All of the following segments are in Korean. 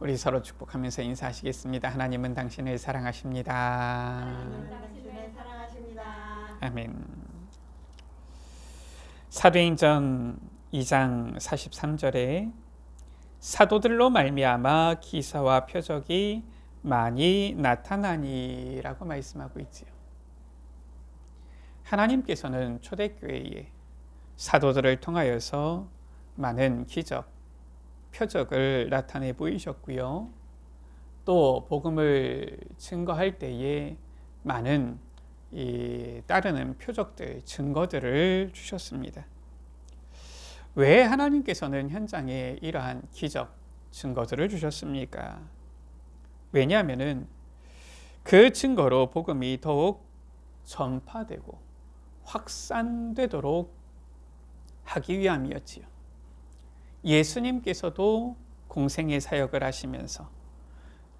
우리 서로 축복하면서 인사하시겠습니다. 하나님은 당신을 사랑하십니다. 하나님은 당신을 사랑하십니다. 아멘. 사도행전 2장 43절에 사도들로 말미암아 기사와 표적이 많이 나타나니라고 말씀하고 있지요. 하나님께서는 초대교회에 사도들을 통하여서 많은 기적, 표적을 나타내 보이셨고요. 또 복음을 증거할 때에 많은 따르는 표적들, 증거들을 주셨습니다. 왜 하나님께서는 현장에 이러한 기적, 증거들을 주셨습니까? 왜냐하면 그 증거로 복음이 더욱 전파되고 확산되도록 하기 위함이었지요. 예수님께서도 공생의 사역을 하시면서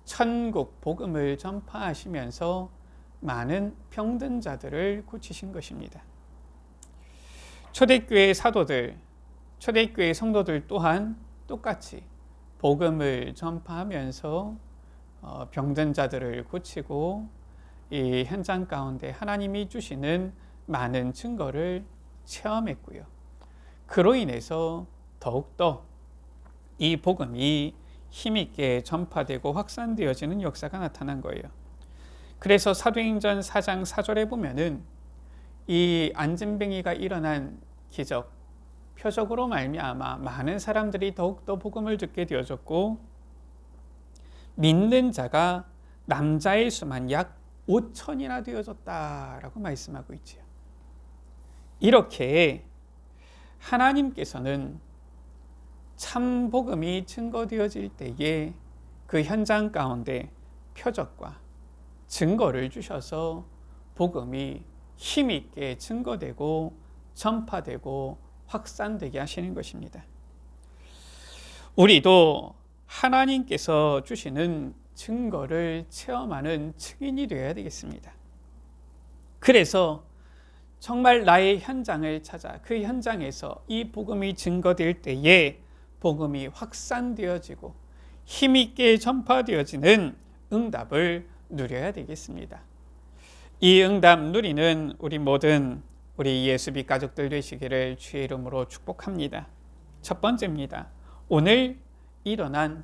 천국 복음을 전파하시면서 많은 병든 자들을 고치신 것입니다. 초대교회 사도들, 초대교회 성도들 또한 똑같이 복음을 전파하면서 병든 자들을 고치고 이 현장 가운데 하나님이 주시는 많은 증거를 체험했고요. 그로 인해서 더욱더 이 복음이 힘있게 전파되고 확산되어지는 역사가 나타난 거예요. 그래서 사도행전 4장 4절에 보면은 이 안진뱅이가 일어난 기적, 표적으로 말미암아 많은 사람들이 더욱더 복음을 듣게 되어졌고 믿는 자가 남자의 수만 약 5천이나 되어졌다라고 말씀하고 있지요. 이렇게 하나님께서는 참 복음이 증거되어질 때에 그 현장 가운데 표적과 증거를 주셔서 복음이 힘있게 증거되고 전파되고 확산되게 하시는 것입니다. 우리도 하나님께서 주시는 증거를 체험하는 증인이 되어야 되겠습니다. 그래서 정말 나의 현장을 찾아 그 현장에서 이 복음이 증거될 때에 복음이 확산되어지고 힘있게 전파되어지는 응답을 누려야 되겠습니다. 이 응답 누리는 우리 모든 우리 예수비 가족들 되시기를 주의 이름으로 축복합니다. 첫 번째입니다. 오늘 일어난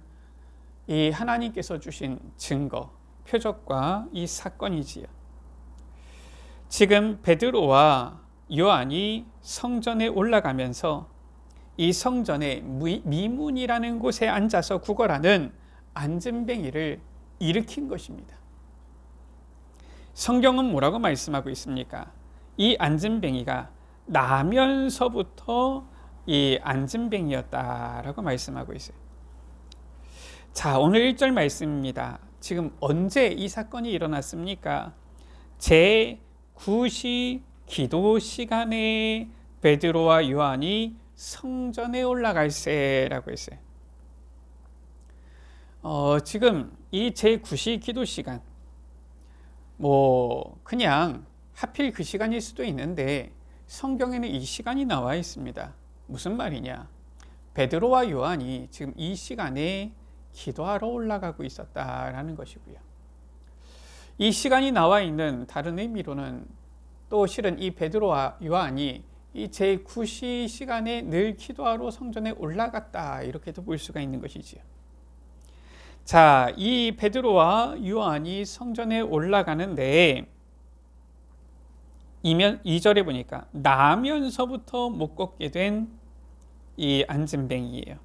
이 하나님께서 주신 증거, 표적과 이 사건이지요. 지금 베드로와 요한이 성전에 올라가면서 이 성전의 미문이라는 곳에 앉아서 구걸하는 안진뱅이를 일으킨 것입니다. 성경은 뭐라고 말씀하고 있습니까? 이 안진뱅이가 나면서부터 이 안진뱅이였다라고 말씀하고 있어요. 자, 오늘 1절 말씀입니다. 지금 언제 이 사건이 일어났습니까? 제9시 기도 시간에 베드로와 요한이 성전에 올라갈세라고 했어요. 지금 이 제9시 기도 시간, 그냥 하필 그 시간일 수도 있는데 성경에는 이 시간이 나와 있습니다. 무슨 말이냐? 베드로와 요한이 지금 이 시간에 기도하러 올라가고 있었다라는 것이고요. 이 시간이 나와 있는 다른 의미로는 또 실은 이 베드로와 요한이 이 제9시 시간에 늘 기도하러 성전에 올라갔다 이렇게도 볼 수가 있는 것이지요. 자, 이 베드로와 요한이 성전에 올라가는데 2절에 보니까 나면서부터 못 걷게 된 이 안진뱅이예요.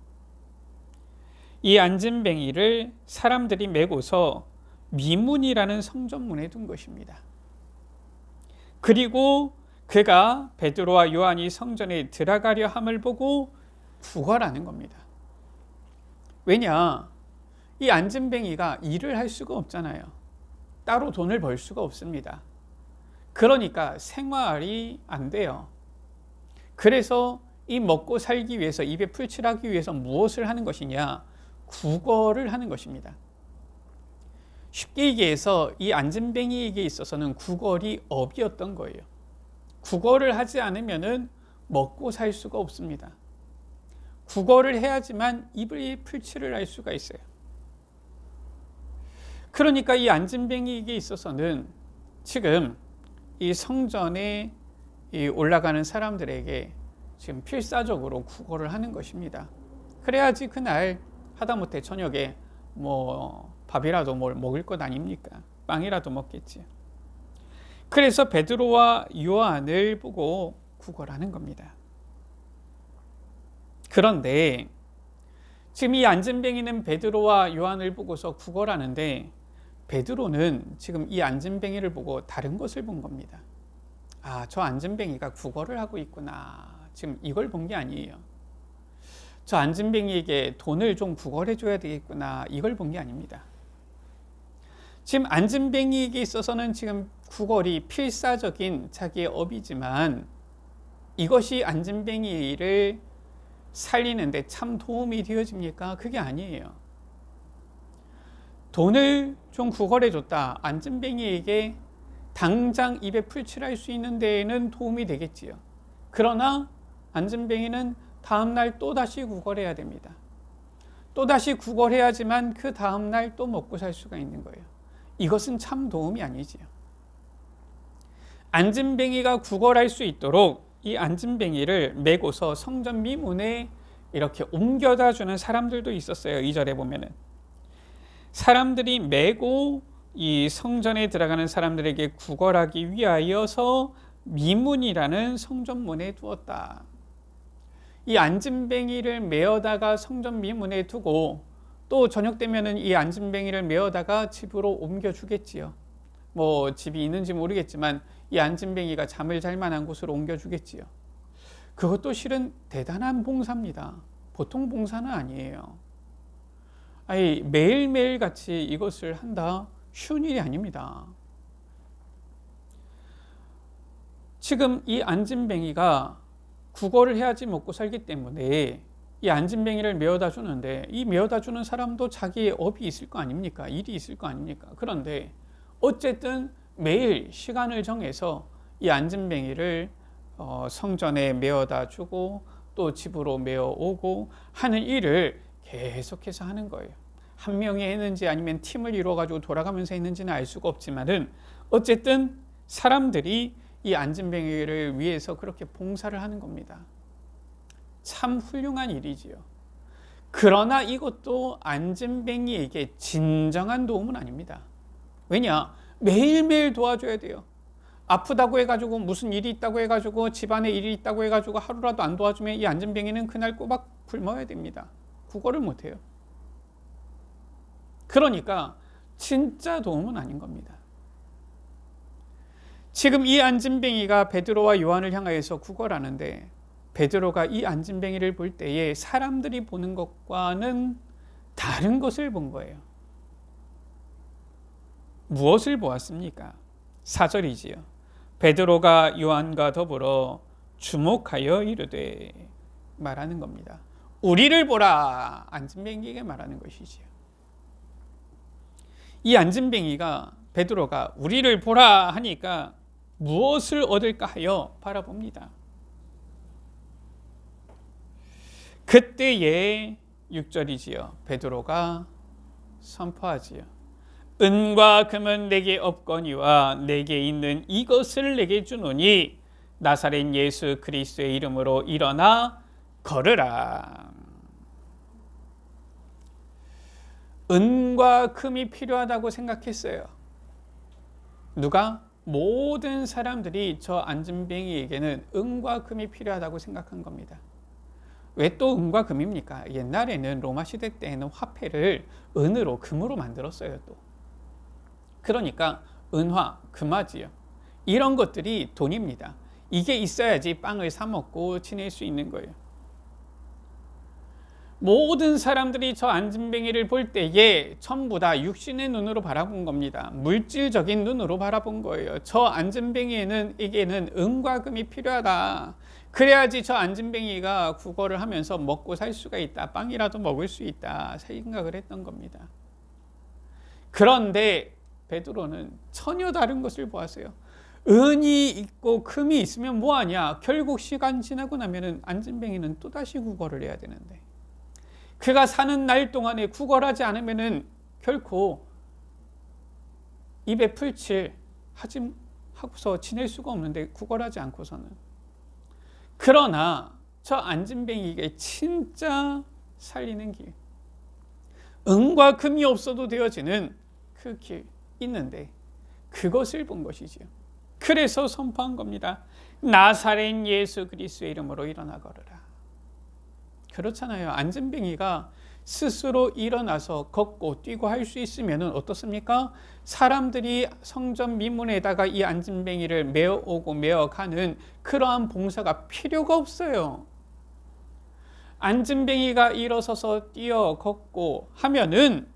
이 안진뱅이를 사람들이 메고서 미문이라는 성전문에 둔 것입니다. 그리고 그가 베드로와 요한이 성전에 들어가려 함을 보고 구걸하는 겁니다. 왜냐? 이 안진뱅이가 일을 할 수가 없잖아요. 따로 돈을 벌 수가 없습니다. 그러니까 생활이 안 돼요. 그래서 이 먹고 살기 위해서, 입에 풀칠하기 위해서 무엇을 하는 것이냐? 구걸을 하는 것입니다. 쉽게 얘기해서 이 안진뱅이에게 있어서는 구걸이 업이었던 거예요. 구걸을 하지 않으면 먹고 살 수가 없습니다. 구걸을 해야지만 입을 풀칠을 할 수가 있어요. 그러니까 이 안진뱅이에게 있어서는 지금 이 성전에 이 올라가는 사람들에게 지금 필사적으로 구걸을 하는 것입니다. 그래야지 그날 하다못해 저녁에 뭐 밥이라도 뭘 먹을 것 아닙니까? 빵이라도 먹겠지. 그래서 베드로와 요한을 보고 구걸하는 겁니다. 그런데 지금 이 안진뱅이는 베드로와 요한을 보고서 구걸하는데 베드로는 지금 이 안진뱅이를 보고 다른 것을 본 겁니다. 아, 저 안진뱅이가 구걸을 하고 있구나. 지금 이걸 본 게 아니에요. 저 안진뱅이에게 돈을 좀 구걸해 줘야 되겠구나. 이걸 본 게 아닙니다. 지금 안진뱅이에게 있어서는 지금 구걸이 필사적인 자기의 업이지만 이것이 안진뱅이를 살리는데 참 도움이 되어집니까? 그게 아니에요. 돈을 좀 구걸해 줬다. 안진뱅이에게 당장 입에 풀칠할 수 있는 데에는 도움이 되겠지요. 그러나 안진뱅이는 다음날 또다시 구걸해야 됩니다. 또다시 구걸해야지만 그 다음날 또 먹고 살 수가 있는 거예요. 이것은 참 도움이 아니지요. 안진뱅이가 구걸할 수 있도록 이 안진뱅이를 메고서 성전 미문에 이렇게 옮겨다 주는 사람들도 있었어요. 2절에 보면은 사람들이 메고 이 성전에 들어가는 사람들에게 구걸하기 위하여서 미문이라는 성전문에 두었다. 이 안진뱅이를 메어다가 성전 미문에 두고 또 저녁 되면은 이 안진뱅이를 메어다가 집으로 옮겨주겠지요. 뭐 집이 있는지 모르겠지만 이 안진뱅이가 잠을 잘 만한 곳으로 옮겨주겠지요. 그것도 실은 대단한 봉사입니다. 보통 봉사는 아니에요. 아니, 매일매일 같이 이것을 한다? 쉬운 일이 아닙니다. 지금 이 안진뱅이가 구걸을 해야지 먹고 살기 때문에 이 안진뱅이를 메어다 주는데 이 메어다 주는 사람도 자기의 업이 있을 거 아닙니까? 일이 있을 거 아닙니까? 그런데 어쨌든 매일 시간을 정해서 이 안진뱅이를 성전에 메어다 주고 또 집으로 메어 오고 하는 일을 계속해서 하는 거예요. 한 명이 했는지 아니면 팀을 이루어가지고 돌아가면서 했는지는 알 수가 없지만은 어쨌든 사람들이 이 안진뱅이를 위해서 그렇게 봉사를 하는 겁니다. 참 훌륭한 일이지요. 그러나 이것도 안진뱅이에게 진정한 도움은 아닙니다. 왜냐? 매일매일 도와줘야 돼요. 아프다고 해가지고 무슨 일이 있다고 해가지고 집안에 일이 있다고 해가지고 하루라도 안 도와주면 이 안진뱅이는 그날 꼬박 굶어야 됩니다. 구걸을 못해요. 그러니까 진짜 도움은 아닌 겁니다. 지금 이 안진뱅이가 베드로와 요한을 향하여서 구걸하는데 베드로가 이 안진뱅이를 볼 때에 사람들이 보는 것과는 다른 것을 본 거예요. 무엇을 보았습니까? 4절이지요. 베드로가 요한과 더불어 주목하여 이르되 말하는 겁니다. 우리를 보라. 안진뱅이에게 말하는 것이지요. 이 안진뱅이가 베드로가 우리를 보라 하니까 무엇을 얻을까 하여 바라봅니다. 그때에 6절이지요. 베드로가 선포하지요. 은과 금은 내게 없거니와 내게 있는 이것을 내게 주노니 나사렛 예수 그리스도의 이름으로 일어나 걸으라. 은과 금이 필요하다고 생각했어요. 누가? 모든 사람들이 저 안진뱅이에게는 은과 금이 필요하다고 생각한 겁니다. 왜 또 은과 금입니까? 옛날에는 로마 시대 때에는 화폐를 은으로 금으로 만들었어요. 또 그러니까 은화, 금화지요. 이런 것들이 돈입니다. 이게 있어야지 빵을 사 먹고 지낼 수 있는 거예요. 모든 사람들이 저 안진뱅이를 볼 때에 전부 다 육신의 눈으로 바라본 겁니다. 물질적인 눈으로 바라본 거예요. 저 안진뱅이에게는 은과 금이 필요하다. 그래야지 저 안진뱅이가 구걸을 하면서 먹고 살 수가 있다. 빵이라도 먹을 수 있다. 생각을 했던 겁니다. 그런데 베드로는 전혀 다른 것을 보았어요. 은이 있고 금이 있으면 뭐하냐? 결국 시간 지나고 나면은 안진뱅이는 또다시 구걸을 해야 되는데 그가 사는 날 동안에 구걸하지 않으면은 결코 입에 풀칠 하고서 지낼 수가 없는데 구걸하지 않고서는. 그러나 저 안진뱅이에게 진짜 살리는 길, 은과 금이 없어도 되어지는 그 길 있는데 그것을 본 것이지요. 그래서 선포한 겁니다. 나사렛 예수 그리스도의 이름으로 일어나 걸으라. 그렇잖아요. 안진뱅이가 스스로 일어나서 걷고 뛰고 할 수 있으면 어떻습니까? 사람들이 성전 미문에다가 이 안진뱅이를 메어오고 메어가는 그러한 봉사가 필요가 없어요. 안진뱅이가 일어서서 뛰고 걷고 하면은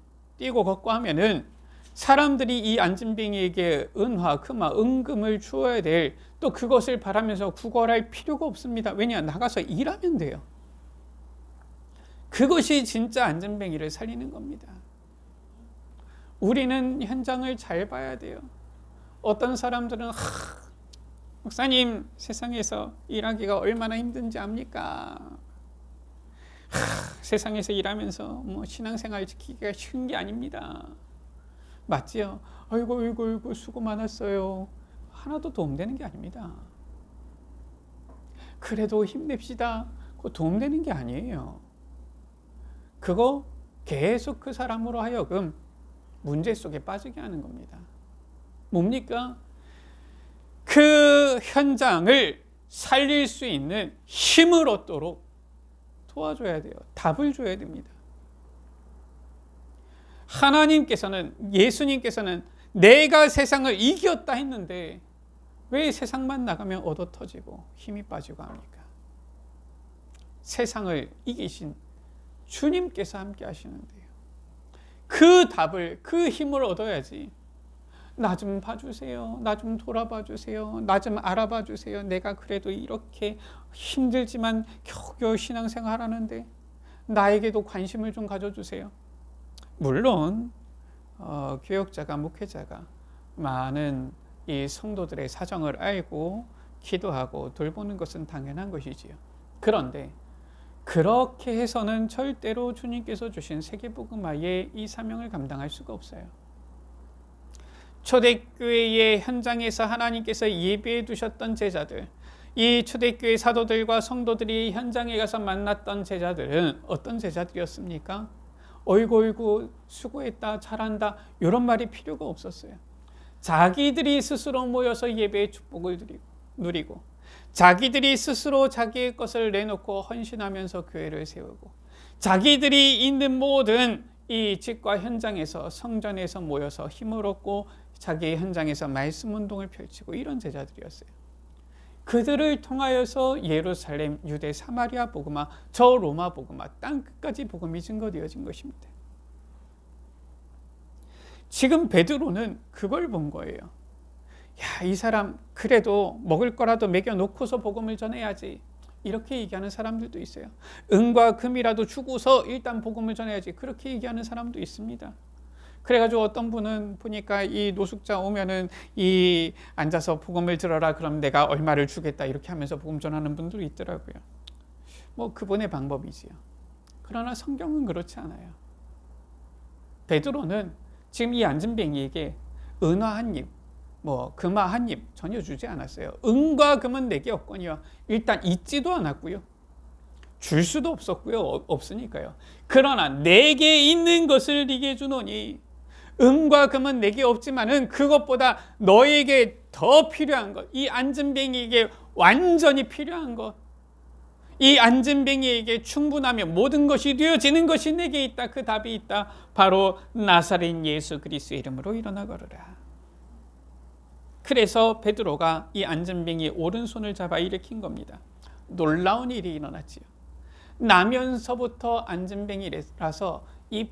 사람들이 이 안진뱅이에게 은화, 금화, 은금을 주어야 될, 또 그것을 바라면서 구걸할 필요가 없습니다. 왜냐? 나가서 일하면 돼요. 그것이 진짜 안진뱅이를 살리는 겁니다. 우리는 현장을 잘 봐야 돼요. 어떤 사람들은 목사님, 세상에서 일하기가 얼마나 힘든지 압니까? 세상에서 일하면서 신앙생활 지키기가 쉬운 게 아닙니다. 맞지요? 아이고 수고 많았어요. 하나도 도움되는 게 아닙니다. 그래도 힘냅시다. 그거 도움되는 게 아니에요. 그거 계속 그 사람으로 하여금 문제 속에 빠지게 하는 겁니다. 뭡니까? 그 현장을 살릴 수 있는 힘을 얻도록 도와줘야 돼요. 답을 줘야 됩니다. 예수님께서는 내가 세상을 이겼다 했는데 왜 세상만 나가면 얻어 터지고 힘이 빠지고 합니까? 세상을 이기신 주님께서 함께 하시는데요. 그 답을, 그 힘을 얻어야지. 나 좀 봐주세요. 나 좀 돌아봐 주세요. 나 좀 알아봐 주세요. 내가 그래도 이렇게 힘들지만 겨우겨우 신앙생활 하는데 나에게도 관심을 좀 가져주세요. 물론 교역자가, 목회자가 많은 이 성도들의 사정을 알고 기도하고 돌보는 것은 당연한 것이지요. 그런데 그렇게 해서는 절대로 주님께서 주신 세계복음화의 이 사명을 감당할 수가 없어요. 초대교회의 현장에서 하나님께서 예비해 두셨던 제자들, 이 초대교회 사도들과 성도들이 현장에 가서 만났던 제자들은 어떤 제자들이었습니까? 어이구 수고했다, 잘한다, 이런 말이 필요가 없었어요. 자기들이 스스로 모여서 예배의 축복을 누리고 자기들이 스스로 자기의 것을 내놓고 헌신하면서 교회를 세우고 자기들이 있는 모든 이 집과 현장에서, 성전에서 모여서 힘을 얻고 자기의 현장에서 말씀 운동을 펼치고 이런 제자들이었어요. 그들을 통하여서 예루살렘, 유대, 사마리아 복음화, 저 로마 복음화, 땅끝까지 복음이 증거되어진 것입니다. 지금 베드로는 그걸 본 거예요. 야, 이 사람 그래도 먹을 거라도 먹여놓고서 복음을 전해야지. 이렇게 얘기하는 사람들도 있어요. 은과 금이라도 주고서 일단 복음을 전해야지. 그렇게 얘기하는 사람도 있습니다. 그래가지고 어떤 분은 보니까 이 노숙자 오면은 이 앉아서 복음을 들어라, 그럼 내가 얼마를 주겠다, 이렇게 하면서 복음 전하는 분들도 있더라고요. 그분의 방법이지요. 그러나 성경은 그렇지 않아요. 베드로는 지금 이 안진뱅이에게 은화 한 입, 금화 한 입 전혀 주지 않았어요. 은과 금은 내게 없거니와, 일단 있지도 않았고요. 줄 수도 없었고요. 없으니까요. 그러나 내게 있는 것을 네게 주노니, 은과 금은 내게 없지만은 그것보다 너에게 더 필요한 것, 이 안진뱅이에게 완전히 필요한 것, 이 안진뱅이에게 충분하면 모든 것이 되어지는 것이 내게 있다. 그 답이 있다. 바로 나사렛 예수 그리스도의 이름으로 일어나 걸으라. 그래서 베드로가 이 안진뱅이의 오른손을 잡아 일으킨 겁니다. 놀라운 일이 일어났지요. 나면서부터 안진뱅이라서 이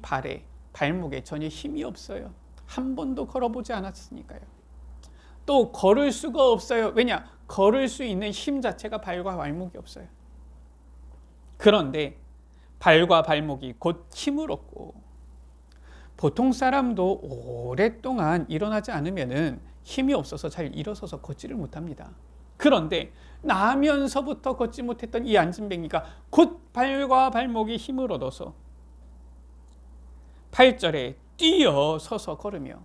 발목에 전혀 힘이 없어요. 한 번도 걸어보지 않았으니까요. 또 걸을 수가 없어요. 왜냐? 걸을 수 있는 힘 자체가 발과 발목이 없어요. 그런데 발과 발목이 곧 힘을 얻고, 보통 사람도 오랫동안 일어나지 않으면 힘이 없어서 잘 일어서서 걷지를 못합니다. 그런데 나면서부터 걷지 못했던 이 안진뱅이가 곧 발과 발목이 힘을 얻어서 8절에 뛰어서서 걸으며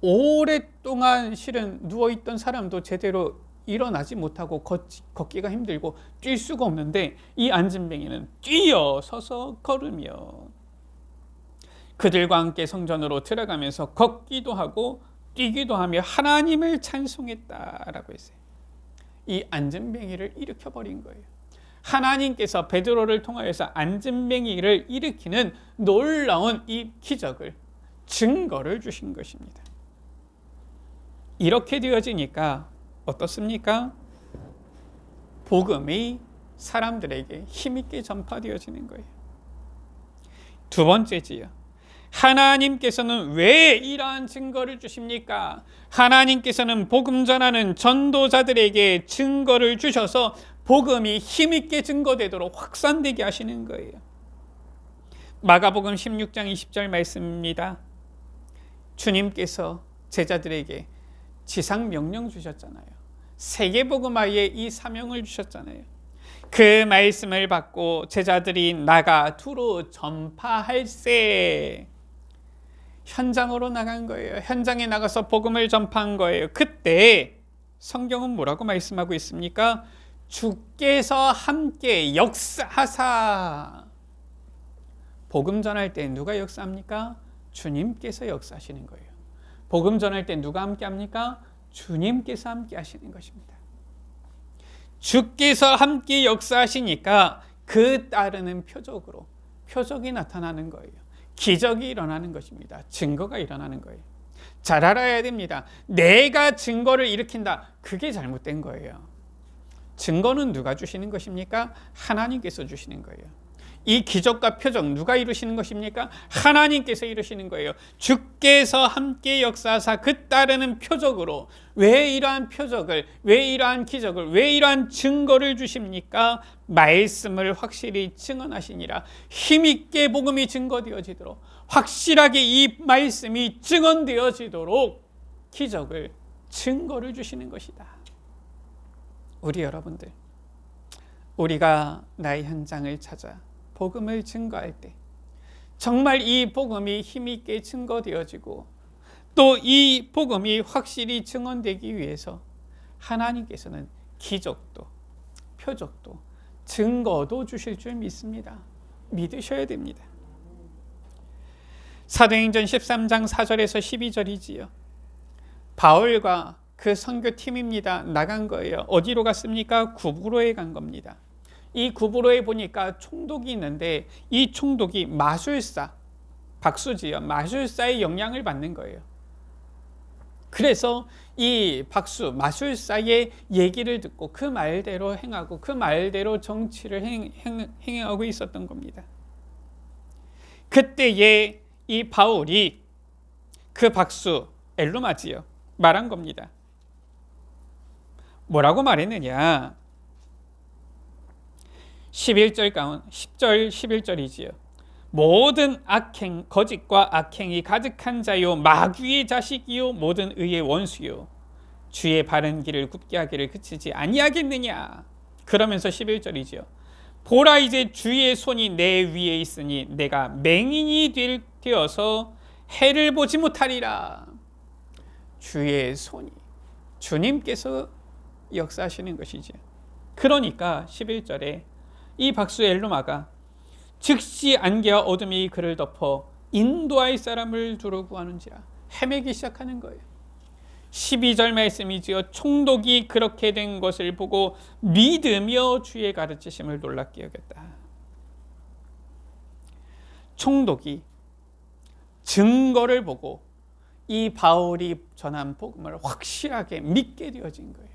오랫동안 실은 누워있던 사람도 제대로 일어나지 못하고 걷기가 힘들고 뛸 수가 없는데 이 안진뱅이는 뛰어서서 걸으며 그들과 함께 성전으로 들어가면서 걷기도 하고 뛰기도 하며 하나님을 찬송했다라고 했어요. 이 안진뱅이를 일으켜버린 거예요. 하나님께서 베드로를 통하여서 안진뱅이를 일으키는 놀라운 이 기적을, 증거를 주신 것입니다. 이렇게 되어지니까 어떻습니까? 복음이 사람들에게 힘있게 전파되어지는 거예요. 두 번째지요. 하나님께서는 왜 이러한 증거를 주십니까? 하나님께서는 복음 전하는 전도자들에게 증거를 주셔서 복음이 힘있게 증거되도록 확산되게 하시는 거예요. 마가복음 16장 20절 말씀입니다. 주님께서 제자들에게 지상 명령 주셨잖아요. 세계복음화의 이 사명을 주셨잖아요. 그 말씀을 받고 제자들이 나가 두루 전파할세. 현장으로 나간 거예요. 현장에 나가서 복음을 전파한 거예요. 그때 성경은 뭐라고 말씀하고 있습니까? 주께서 함께 역사하사. 복음 전할 때 누가 역사합니까? 주님께서 역사하시는 거예요. 복음 전할 때 누가 함께 합니까? 주님께서 함께 하시는 것입니다. 주께서 함께 역사하시니까 그 따르는 표적이 나타나는 거예요. 기적이 일어나는 것입니다. 증거가 일어나는 거예요. 잘 알아야 됩니다. 내가 증거를 일으킨다. 그게 잘못된 거예요. 증거는 누가 주시는 것입니까? 하나님께서 주시는 거예요. 이 기적과 표적 누가 이루시는 것입니까? 하나님께서 이루시는 거예요. 주께서 함께 역사하사 그 따르는 표적으로. 왜 이러한 표적을, 왜 이러한 기적을, 왜 이러한 증거를 주십니까? 말씀을 확실히 증언하시니라. 힘있게 복음이 증거되어지도록, 확실하게 이 말씀이 증언되어지도록 기적을, 증거를 주시는 것이다. 우리 여러분들, 우리가 나의 현장을 찾아 복음을 증거할 때 정말 이 복음이 힘있게 증거되어지고 또 이 복음이 확실히 증언되기 위해서 하나님께서는 기적도 표적도 증거도 주실 줄 믿습니다. 믿으셔야 됩니다. 사도행전 13장 4절에서 12절이지요. 바울과 그 선교팀입니다. 나간 거예요. 어디로 갔습니까? 구브로에 간 겁니다. 이 구브로에 보니까 총독이 있는데 이 총독이 마술사, 박수지요. 마술사의 영향을 받는 거예요. 그래서 이 마술사의 얘기를 듣고 그 말대로 행하고 그 말대로 정치를 행하고 있었던 겁니다. 그때에 이 바울이 그 엘루마지요. 말한 겁니다. 뭐라고 말했느냐? 10절 11절이지요. 모든 악행, 거짓과 악행이 가득한 자요, 마귀의 자식이요, 모든 의의 원수요, 주의 바른 길을 굽게 하기를 그치지 아니하겠느냐. 그러면서 11절이지요. 보라, 이제 주의 손이 내 위에 있으니 내가 맹인이 되어서 해를 보지 못하리라. 주의 손이, 주님께서 역사하시는 것이죠. 그러니까 11절에 이 엘루마가 즉시 안개와 어둠이 그를 덮어 인도할 사람을 두루 구하는지라 헤매기 시작하는 거예요. 12절 말씀이지요. 총독이 그렇게 된 것을 보고 믿으며 주의 가르치심을 놀랍게 여겼다. 총독이 증거를 보고 이 바울이 전한 복음을 확실하게 믿게 되어진 거예요.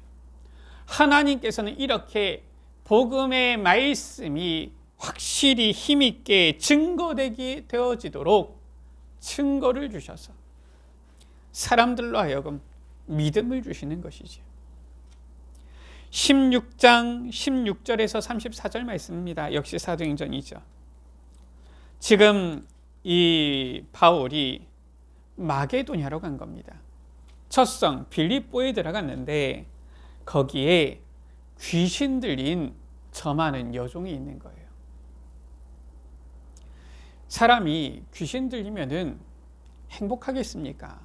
하나님께서는 이렇게 복음의 말씀이 확실히 힘있게 증거되게 되어지도록 증거를 주셔서 사람들로 하여금 믿음을 주시는 것이죠. 16장 16절에서 34절 말씀입니다. 역시 사도행전이죠. 지금 이 바울이 마게도냐로 간 겁니다. 첫 성 빌립보에 들어갔는데 거기에 귀신 들린 저많은 여종이 있는 거예요. 사람이 귀신 들리면은 행복하겠습니까?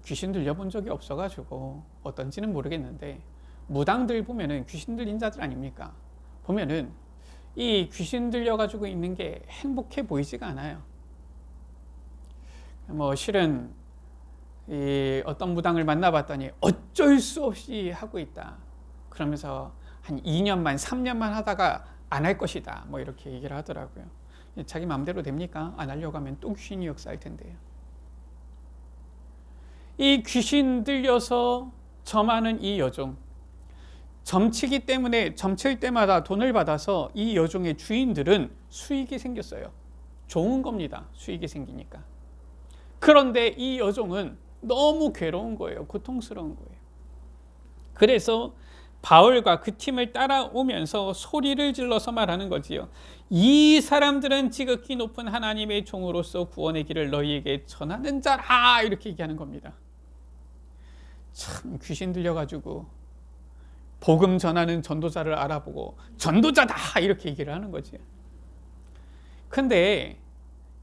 귀신 들려본 적이 없어가지고 어떤지는 모르겠는데 무당들 보면은 귀신 들린 자들 아닙니까? 보면은 이 귀신 들려가지고 있는 게 행복해 보이지가 않아요. 실은 이 어떤 무당을 만나봤더니 어쩔 수 없이 하고 있다. 그러면서 한 2년만 3년만 하다가 안 할 것이다. 이렇게 얘기를 하더라고요. 자기 마음대로 됩니까? 안 하려고 하면 또 귀신이 역사할 텐데요. 이 귀신 들려서 점하는 이 여종, 점치기 때문에 점칠 때마다 돈을 받아서 이 여종의 주인들은 수익이 생겼어요. 좋은 겁니다. 수익이 생기니까. 그런데 이 여종은 너무 괴로운 거예요. 고통스러운 거예요. 그래서 바울과 그 팀을 따라오면서 소리를 질러서 말하는 거지요. 이 사람들은 지극히 높은 하나님의 종으로서 구원의 길을 너희에게 전하는 자라, 이렇게 얘기하는 겁니다. 참 귀신 들려가지고 복음 전하는 전도자를 알아보고 전도자다, 이렇게 얘기를 하는 거지. 근데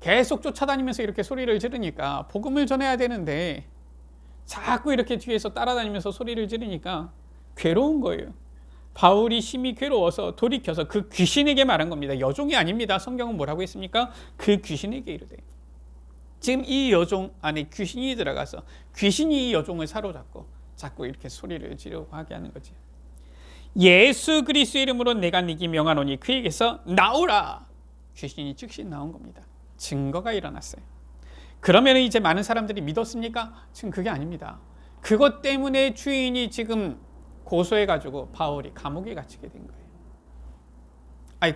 계속 쫓아다니면서 이렇게 소리를 지르니까 복음을 전해야 되는데 자꾸 이렇게 뒤에서 따라다니면서 소리를 지르니까 괴로운 거예요. 바울이 심히 괴로워서 돌이켜서 그 귀신에게 말한 겁니다. 여종이 아닙니다. 성경은 뭐라고 했습니까? 그 귀신에게 이르되. 지금 이 여종 안에 귀신이 들어가서 귀신이 이 여종을 사로잡고 자꾸 이렇게 소리를 지르고 하게 하는 거지. 예수 그리스도의 이름으로 내가 네게 명하노니 그에게서 나오라. 귀신이 즉시 나온 겁니다. 증거가 일어났어요. 그러면 이제 많은 사람들이 믿었습니까? 지금 그게 아닙니다. 그것 때문에 주인이 지금 고소해가지고 바울이 감옥에 갇히게 된 거예요.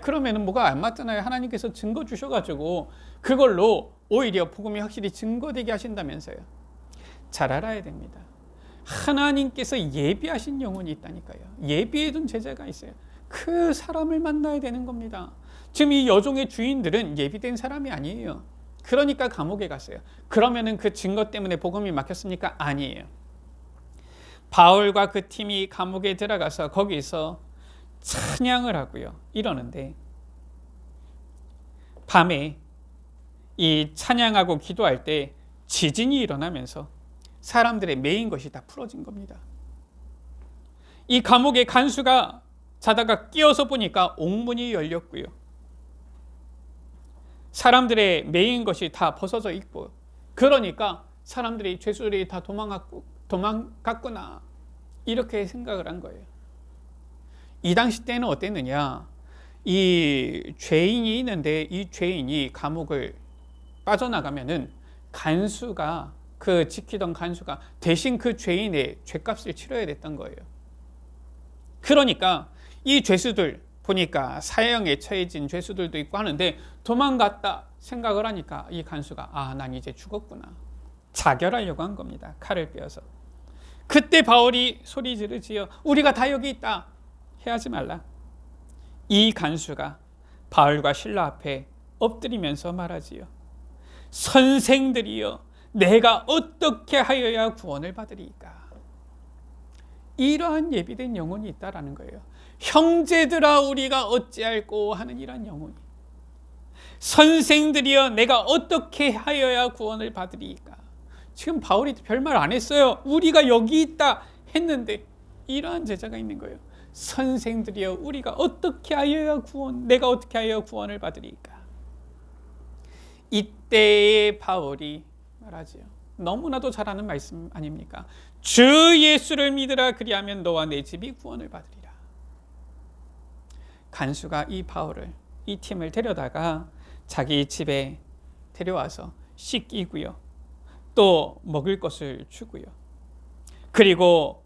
그러면은 뭐가 안 맞잖아요. 하나님께서 증거 주셔가지고 그걸로 오히려 복음이 확실히 증거되게 하신다면서요. 잘 알아야 됩니다. 하나님께서 예비하신 영혼이 있다니까요. 예비해둔 제자가 있어요. 그 사람을 만나야 되는 겁니다. 지금 이 여종의 주인들은 예비된 사람이 아니에요. 그러니까 감옥에 갔어요. 그러면은 그 증거 때문에 복음이 막혔습니까? 아니에요. 바울과 그 팀이 감옥에 들어가서 거기서 찬양을 하고요. 이러는데 밤에 이 찬양하고 기도할 때 지진이 일어나면서 사람들의 매인 것이 다 풀어진 겁니다. 이 감옥의 간수가 자다가 끼어서 보니까 옥문이 열렸고요. 사람들의 매인 것이 다 벗어져 있고, 그러니까 사람들이 죄수들이 다 도망갔구나, 이렇게 생각을 한 거예요. 이 당시 때는 어땠느냐, 이 죄인이 있는데 이 죄인이 감옥을 빠져나가면은 간수가, 그 지키던 간수가 대신 그 죄인의 죄값을 치러야 됐던 거예요. 그러니까 이 죄수들 보니까 사형에 처해진 죄수들도 있고 하는데 도망갔다 생각을 하니까 이 간수가 난 이제 죽었구나, 자결하려고 한 겁니다. 칼을 빼어서. 그때 바울이 소리 지르지요. 우리가 다 여기 있다. 해하지 말라. 이 간수가 바울과 실라 앞에 엎드리면서 말하지요. 선생들이여, 내가 어떻게 하여야 구원을 받으리까? 이러한 예비된 영혼이 있다라는 거예요. 형제들아, 우리가 어찌할꼬 하는 이러한 영혼이. 선생들이여, 내가 어떻게 하여야 구원을 받으리까? 지금 바울이 별말 안 했어요. 우리가 여기 있다 했는데 이러한 제자가 있는 거예요. 선생들이여, 우리가 어떻게 하여야 내가 어떻게 하여야 구원을 받으리까? 이때의 바울이 말하지요. 너무나도 잘 아는 말씀 아닙니까? 주 예수를 믿으라, 그리하면 너와 내 집이 구원을 받으리라. 간수가 이 바울을, 이 팀을 데려다가 자기 집에 데려와서 씻기고요, 또 먹을 것을 주고요, 그리고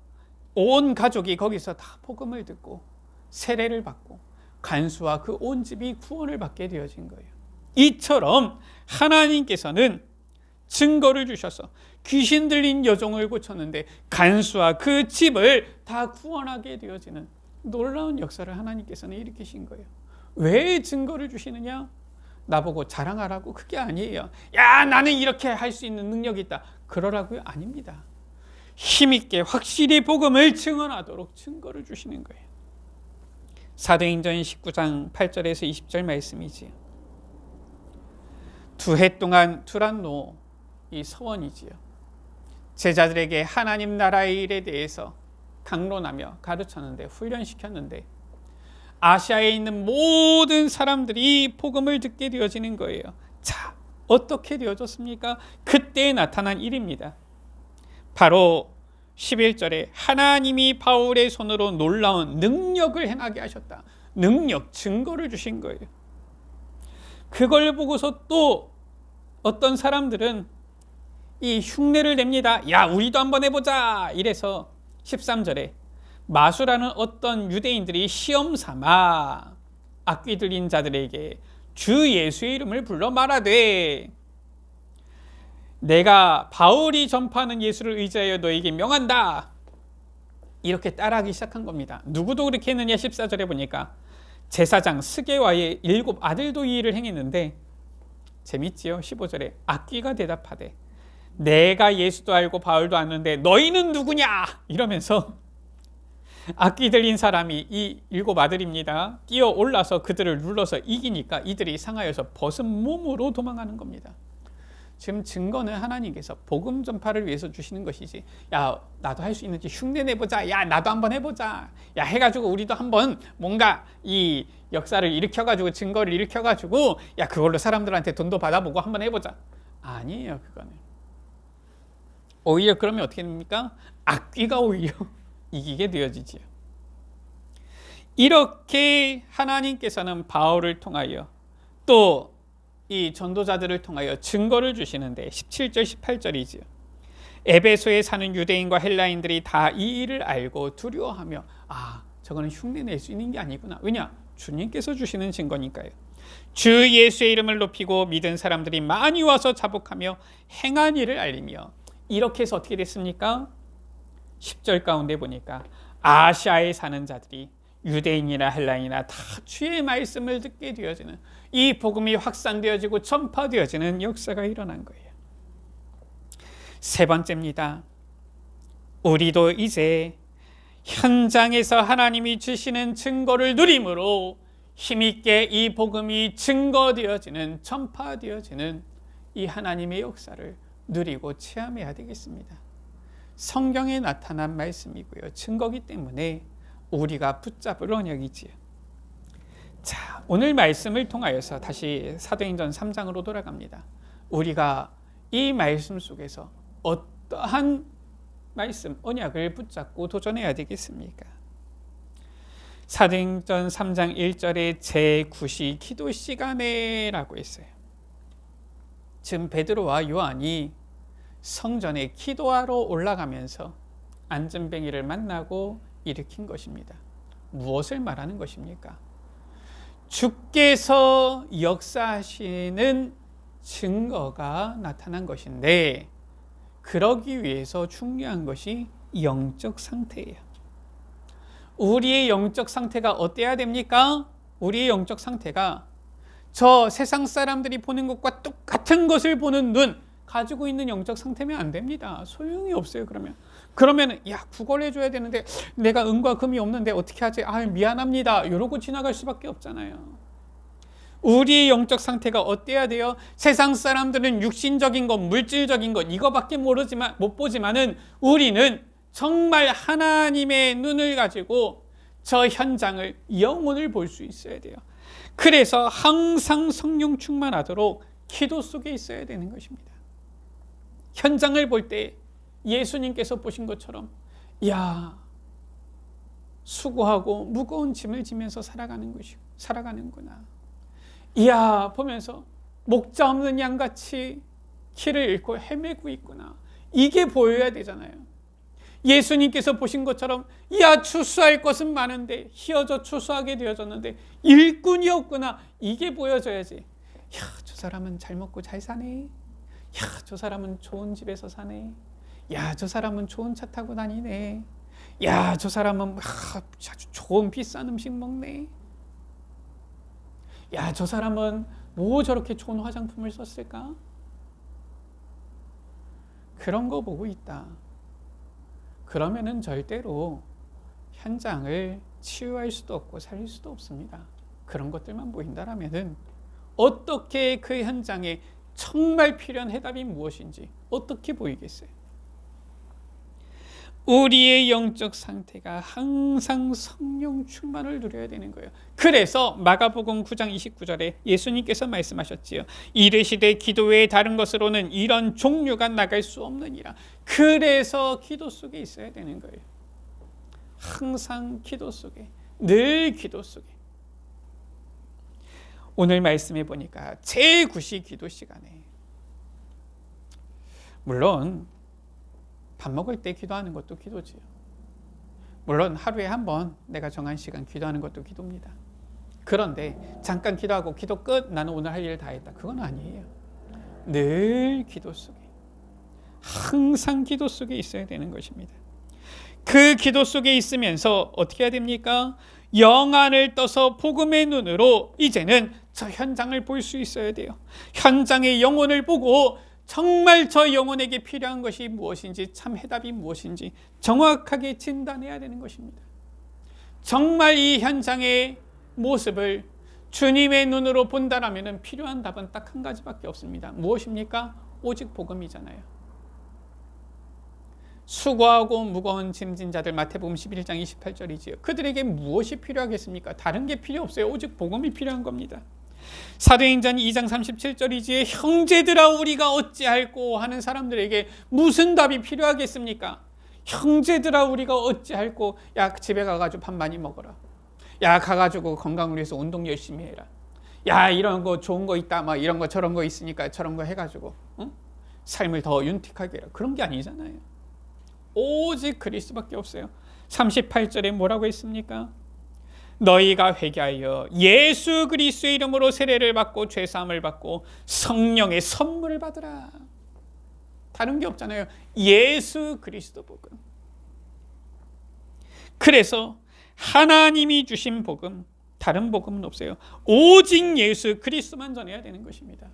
온 가족이 거기서 다 복음을 듣고 세례를 받고 간수와 그 온 집이 구원을 받게 되어진 거예요. 이처럼 하나님께서는 증거를 주셔서 귀신 들린 여종을 고쳤는데 간수와 그 집을 다 구원하게 되어지는 놀라운 역사를 하나님께서는 일으키신 거예요. 왜 증거를 주시느냐? 나보고 자랑하라고? 그게 아니에요. 야, 나는 이렇게 할 수 있는 능력이 있다, 그러라고요? 아닙니다. 힘있게 확실히 복음을 증언하도록 증거를 주시는 거예요. 사도행전 19장 8절에서 20절 말씀이지요. 2해 동안 두란노 이 서원이지요. 제자들에게 하나님 나라의 일에 대해서 강론하며 가르쳤는데, 훈련시켰는데 아시아에 있는 모든 사람들이 복음을 듣게 되어지는 거예요. 자, 어떻게 되어졌습니까? 그때 나타난 일입니다. 바로 11절에 하나님이 바울의 손으로 놀라운 능력을 행하게 하셨다. 능력, 증거를 주신 거예요. 그걸 보고서 또 어떤 사람들은 이 흉내를 냅니다. 야, 우리도 한번 해보자. 이래서 13절에 마수라는 어떤 유대인들이 시험 삼아 악귀 들린 자들에게 주 예수의 이름을 불러 말하되 내가 바울이 전파하는 예수를 의지하여 너에게 명한다. 이렇게 따라하기 시작한 겁니다. 누구도 그렇게 했느냐? 14절에 보니까 제사장 스게와의 7 아들도 이 일을 행했는데, 재밌지요? 15절에 악귀가 대답하되 내가 예수도 알고 바울도 아는데 너희는 누구냐? 이러면서 악귀 들린 사람이 이 7 아들입니다. 뛰어 올라서 그들을 눌러서 이기니까 이들이 상하여서 벗은 몸으로 도망가는 겁니다. 지금 증거는 하나님께서 복음 전파를 위해서 주시는 것이지, 야, 나도 할 수 있는지 흉내 내보자, 야, 나도 한번 해보자, 야, 해가지고 우리도 한번 뭔가 이 역사를 일으켜가지고 증거를 일으켜가지고 야, 그걸로 사람들한테 돈도 받아보고 한번 해보자. 아니에요. 그거는 오히려 그러면 어떻게 됩니까? 악귀가 오히려 이기게 되어지지요. 이렇게 하나님께서는 바울을 통하여 또 이 전도자들을 통하여 증거를 주시는데, 17절 18절이지요. 에베소에 사는 유대인과 헬라인들이 다 이 일을 알고 두려워하며, 아, 저거는 흉내 낼 수 있는 게 아니구나. 왜냐? 주님께서 주시는 증거니까요. 주 예수의 이름을 높이고 믿은 사람들이 많이 와서 자복하며 행한 일을 알리며, 이렇게 해서 어떻게 됐습니까? 10절 가운데 보니까 아시아에 사는 자들이 유대인이나 헬라인이나 다 주의 말씀을 듣게 되어지는, 이 복음이 확산되어지고 전파되어지는 역사가 일어난 거예요. 세 번째입니다. 우리도 이제 현장에서 하나님이 주시는 증거를 누림으로 힘있게 이 복음이 증거되어지는, 전파되어지는 이 하나님의 역사를 누리고 체험해야 되겠습니다. 성경에 나타난 말씀이고요, 증거기 때문에 우리가 붙잡을 언약이지요. 자, 오늘 말씀을 통하여서 다시 사도행전 3장으로 돌아갑니다. 우리가 이 말씀 속에서 어떠한 말씀, 언약을 붙잡고 도전해야 되겠습니까? 사도행전 3장 1절에 제9시 기도 시간에라고 했어요. 지금 베드로와 요한이 성전에 기도하러 올라가면서 안전뱅이를 만나고 일으킨 것입니다. 무엇을 말하는 것입니까? 주께서 역사하시는 증거가 나타난 것인데, 그러기 위해서 중요한 것이 영적 상태예요. 우리의 영적 상태가 어때야 됩니까? 우리의 영적 상태가 저 세상 사람들이 보는 것과 똑같은 것을 보는 눈 가지고 있는 영적 상태면 안 됩니다. 소용이 없어요. 그러면 야, 구걸해줘야 되는데 내가 은과 금이 없는데 어떻게 하지? 아, 미안합니다. 이러고 지나갈 수밖에 없잖아요. 우리의 영적 상태가 어때야 돼요? 세상 사람들은 육신적인 것, 물질적인 것 이거밖에 못 보지만은 우리는 정말 하나님의 눈을 가지고 저 현장을, 영혼을 볼 수 있어야 돼요. 그래서 항상 성령 충만하도록 기도 속에 있어야 되는 것입니다. 현장을 볼 때 예수님께서 보신 것처럼, 야, 수고하고 무거운 짐을 지면서 살아가는구나. 이야, 보면서 목자 없는 양같이 길을 잃고 헤매고 있구나. 이게 보여야 되잖아요. 예수님께서 보신 것처럼, 야, 추수할 것은 많은데 휘어져 추수하게 되어졌는데 일꾼이 없구나. 이게 보여져야지. 야, 저 사람은 잘 먹고 잘 사네. 야, 저 사람은 좋은 집에서 사네. 야, 저 사람은 좋은 차 타고 다니네. 야, 저 사람은 아주 좋은 비싼 음식 먹네. 야, 저 사람은 뭐 저렇게 좋은 화장품을 썼을까? 그런 거 보고 있다. 그러면은 절대로 현장을 치유할 수도 없고 살릴 수도 없습니다. 그런 것들만 보인다라면은 어떻게 그 현장에 정말 필요한 해답이 무엇인지 어떻게 보이겠어요? 우리의 영적 상태가 항상 성령 충만을 누려야 되는 거예요. 그래서 마가복음 9장 29절에 예수님께서 말씀하셨지요. 이르시되 기도 외에 다른 것으로는 이런 종류가 나갈 수 없느니라. 그래서 기도 속에 있어야 되는 거예요. 항상 기도 속에, 늘 기도 속에. 오늘 말씀해 보니까 제9시 기도 시간에, 물론 밥 먹을 때 기도하는 것도 기도지요. 물론 하루에 한 번 내가 정한 시간 기도하는 것도 기도입니다. 그런데 잠깐 기도하고 기도 끝, 나는 오늘 할 일 다 했다, 그건 아니에요. 늘 기도 속에, 항상 기도 속에 있어야 되는 것입니다. 그 기도 속에 있으면서 어떻게 해야 됩니까? 영안을 떠서 복음의 눈으로 이제는 저 현장을 볼 수 있어야 돼요. 현장의 영혼을 보고 정말 저 영혼에게 필요한 것이 무엇인지, 참 해답이 무엇인지 정확하게 진단해야 되는 것입니다. 정말 이 현장의 모습을 주님의 눈으로 본다라면 필요한 답은 딱 한 가지밖에 없습니다. 무엇입니까? 오직 복음이잖아요. 수고하고 무거운 짐진 자들, 마태복음 11장 28절이지요. 그들에게 무엇이 필요하겠습니까? 다른 게 필요 없어요. 오직 복음이 필요한 겁니다. 사도행전 2장 37절이지요. 형제들아 우리가 어찌할꼬 하는 사람들에게 무슨 답이 필요하겠습니까? 형제들아 우리가 어찌할꼬, 야 집에 가가지고 밥 많이 먹어라, 야 가가지고 건강을 위해서 운동 열심히 해라, 야 이런 거 좋은 거 있다, 막 이런 거 저런 거 있으니까 저런 거 해가지고 삶을 더 윤택하게 해라. 그런 게 아니잖아요. 오직 그리스도밖에 없어요. 38절에 뭐라고 했습니까? 너희가 회개하여 예수 그리스도의 이름으로 세례를 받고 죄사함을 받고 성령의 선물을 받으라. 다른 게 없잖아요. 예수 그리스도 복음. 그래서 하나님이 주신 복음, 다른 복음은 없어요. 오직 예수 그리스도만 전해야 되는 것입니다.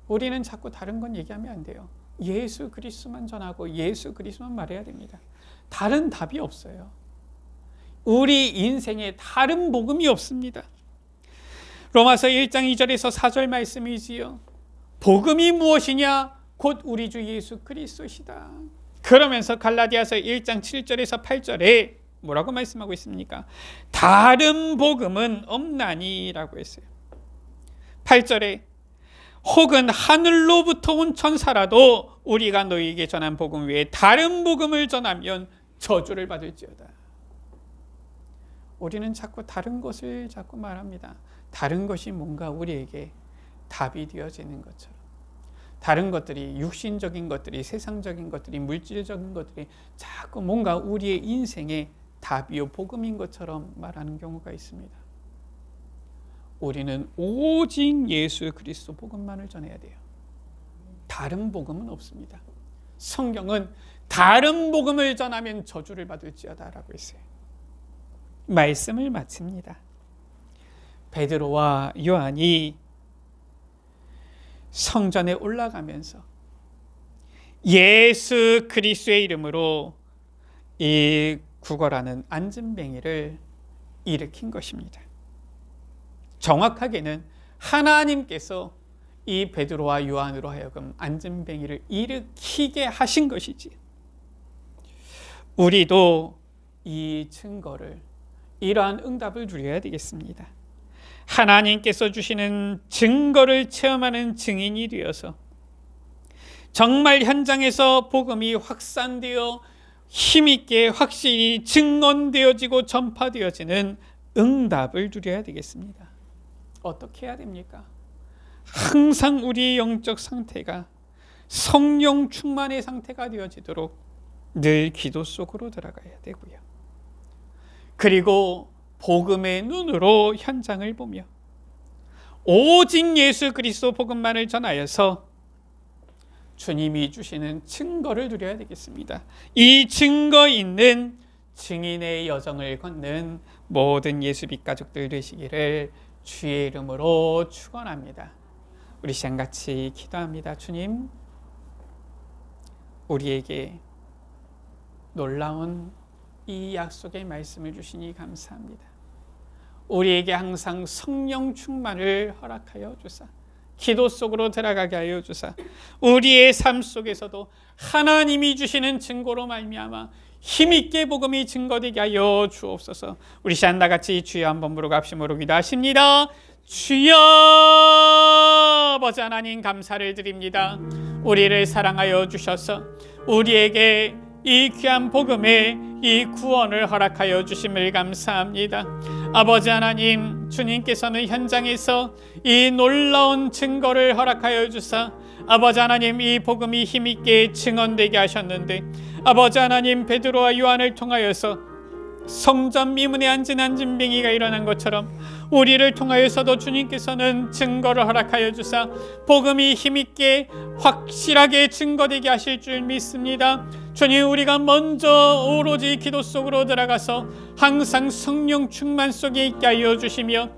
우리는 자꾸 다른 건 얘기하면 안 돼요. 예수 그리스도만 전하고 예수 그리스도만 말해야 됩니다. 다른 답이 없어요. 우리 인생에 다른 복음이 없습니다. 로마서 1장 2절에서 4절 말씀이지요. 복음이 무엇이냐? 곧 우리 주 예수 그리스도시다. 그러면서 갈라디아서 1장 7절에서 8절에 뭐라고 말씀하고 있습니까? 다른 복음은 없나니라고 했어요. 8절에 혹은 하늘로부터 온 천사라도 우리가 너희에게 전한 복음 외에 다른 복음을 전하면 저주를 받을지어다. 우리는 자꾸 다른 것을 자꾸 말합니다. 다른 것이 뭔가 우리에게 답이 되어지는 것처럼, 다른 것들이, 육신적인 것들이, 세상적인 것들이, 물질적인 것들이 자꾸 뭔가 우리의 인생의 답이요 복음인 것처럼 말하는 경우가 있습니다. 우리는 오직 예수 그리스도 복음만을 전해야 돼요. 다른 복음은 없습니다. 성경은 다른 복음을 전하면 저주를 받을지어다라고 했어요. 말씀을 마칩니다. 베드로와 요한이 성전에 올라가면서 예수 그리스도의 이름으로 이 구걸하는 안진뱅이를 일으킨 것입니다. 정확하게는 하나님께서 이 베드로와 요한으로 하여금 안진뱅이를 일으키게 하신 것이지. 우리도 이 증거를, 이러한 응답을 누려야 되겠습니다. 하나님께서 주시는 증거를 체험하는 증인이 되어서 정말 현장에서 복음이 확산되어 힘있게 확실히 증언되어지고 전파되어지는 응답을 누려야 되겠습니다. 어떻게 해야 됩니까? 항상 우리의 영적 상태가 성령 충만의 상태가 되어지도록 늘 기도 속으로 들어가야 되고요. 그리고 복음의 눈으로 현장을 보며 오직 예수 그리스도 복음만을 전하여서 주님이 주시는 증거를 누려야 되겠습니다. 이 증거 있는 증인의 여정을 걷는 모든 예수빛 가족들 되시기를 주의 이름으로 축원합니다. 우리 시간 같이 기도합니다. 주님, 우리에게 놀라운 이 약속의 말씀을 주시니 감사합니다. 우리에게 항상 성령 충만을 허락하여 주사 기도 속으로 들어가게 하여 주사 우리의 삶 속에서도 하나님이 주시는 증거로 말미암아 힘있게 복음이 증거되게 하여 주옵소서. 우리 시간 나같이 주여 한번 부르갑심으로 기도하십니다. 주여, 아버지 하나님 감사를 드립니다. 우리를 사랑하여 주셔서 우리에게 이 귀한 복음의 이 구원을 허락하여 주심을 감사합니다. 아버지 하나님, 주님께서는 현장에서 이 놀라운 증거를 허락하여 주사 아버지 하나님, 이 복음이 힘있게 증언되게 하셨는데, 아버지 하나님, 베드로와 요한을 통하여서 성전 미문에 앉은 안진뱅이가 일어난 것처럼 우리를 통하여서도 주님께서는 증거를 허락하여 주사 복음이 힘있게 확실하게 증거되게 하실 줄 믿습니다. 주님, 우리가 먼저 오로지 기도 속으로 들어가서 항상 성령 충만 속에 있게 하여 주시며,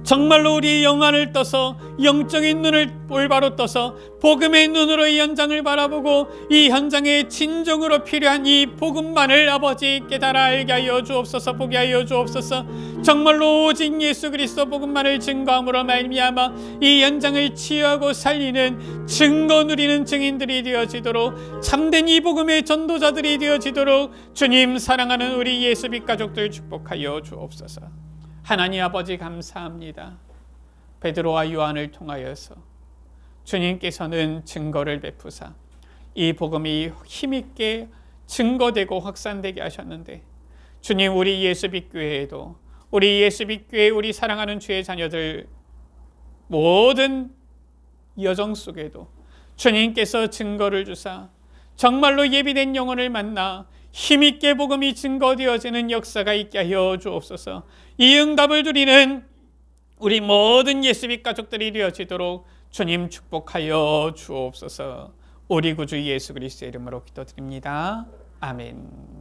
정말로 우리의 영안을 떠서 영적인 눈을 올바로 떠서 복음의 눈으로 이 현장을 바라보고 이 현장에 진정으로 필요한 이 복음만을 아버지 깨달아 알게 하여 주옵소서. 보게 하여 주옵소서. 정말로 오직 예수 그리스도 복음만을 증거함으로 말미암아 이 현장을 치유하고 살리는 증거 누리는 증인들이 되어지도록, 참된 이 복음의 전도자들이 되어지도록 주님 사랑하는 우리 예수빛 가족들 축복하여 주옵소서. 하나님 아버지 감사합니다. 베드로와 요한을 통하여서 주님께서는 증거를 베푸사 이 복음이 힘있게 증거되고 확산되게 하셨는데, 주님, 우리 예수빛 교회에도, 우리 예수빛 교회 우리 사랑하는 주의 자녀들 모든 여정 속에도 주님께서 증거를 주사 정말로 예비된 영혼을 만나 힘있게 복음이 증거되어지는 역사가 있게 하여 주옵소서. 이 응답을 누리는 우리 모든 예수빛 가족들이 되어지도록 주님 축복하여 주옵소서. 우리 구주 예수 그리스도의 이름으로 기도드립니다. 아멘.